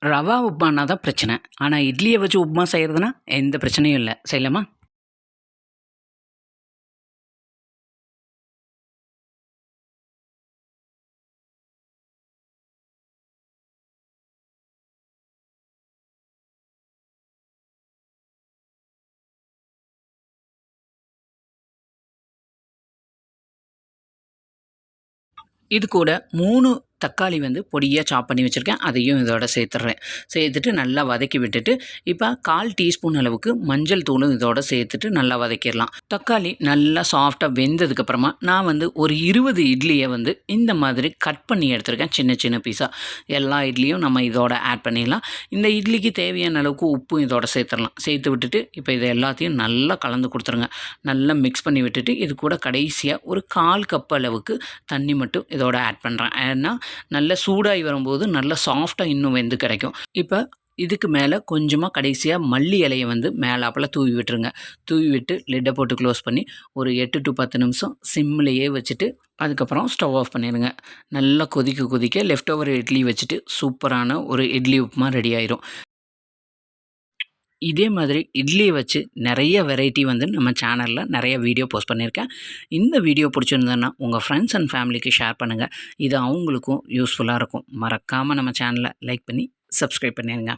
ரவா உப்புமானா தான் பிரச்சனை. ஆனா இட்லிய வச்சு உப்புமா செய்றதுனா எந்த பிரச்சனையும் இல்ல. செய்யலாமா? இது கூட 3 தக்காளி வந்து பொடியா சாப் பண்ணி வச்சிருக்கேன். அதையும் இதோட சேர்த்துடுறேன். சேர்த்துட்டு நல்லா வதக்கி விட்டுட்டு, இப்ப 1/4 டீஸ்பூன் அளவுக்கு மஞ்சள் தூளும் இதோட சேர்த்துட்டு நல்லா வதக்கிடலாம். தக்காளி நல்லா சாஃப்ட்டா வெந்ததுக்கு அப்புறமா, நான் வந்து ஒரு 20 இட்லிய வந்து இந்த மாதிரி கட் பண்ணி எடுத்திருக்கேன். சின்ன சின்ன பீஸா. எல்லா இட்லியும் நம்ம இதோட ஆட் பண்ணிடலாம். இந்த இட்லிக்கு தேவையான அளவுக்கு உப்பும் இதோட சேர்த்துடலாம். சேர்த்து விட்டுட்டு, இப்ப இத எல்லாத்தையும் நல்லா கலந்து குடுத்துருங்க. நல்லா மிக்ஸ் பண்ணி விட்டுட்டு, இது கூட கடைசியா ஒரு 1/4 கப் அளவுக்கு தண்ணி மட்டும் இதோட ஆட் பண்றேன். ஏன்னா, நல்லா சூடாகி வரும்போது நல்லா சாஃப்ட்டா இன்னும் வெந்து கிடைக்கும். இப்ப இதுக்கு மேல கொஞ்சமா கடைசியா மல்லி இலைய வந்து மேலாப்புல தூவி விட்டுருங்க. தூவி விட்டு லிட்ட போட்டு க்ளோஸ் பண்ணி ஒரு 8 டூ 10 நிமிஷம் சிம்லயே வச்சுட்டு, அதுக்கப்புறம் ஸ்டவ் ஆஃப் பண்ணிருங்க. நல்லா கொதிக்க கொதிக்க லெஃப்ட் ஓவர் இட்லி வச்சுட்டு சூப்பரான ஒரு இட்லி உப்புமா ரெடி ஆயிரும். இதே மாதிரி இட்லிய வச்சு நெறைய வெரைட்டி வந்து நம்ம சேனல்ல நெறைய வீடியோ போஸ்ட் பண்ணியிருக்கேன். இந்த வீடியோ புடிச்சிருந்ததுன்னா, உங்க ஃப்ரெண்ட்ஸ் அண்ட் ஃபேமிலிக்கு ஷேர் பண்ணுங்க. இது அவங்களுக்கும் யூஸ்ஃபுல்லா இருக்கும். மறக்காம நம்ம சேனல லைக் பண்ணி, சப்ஸ்கிரைப் பண்ணிருங்க.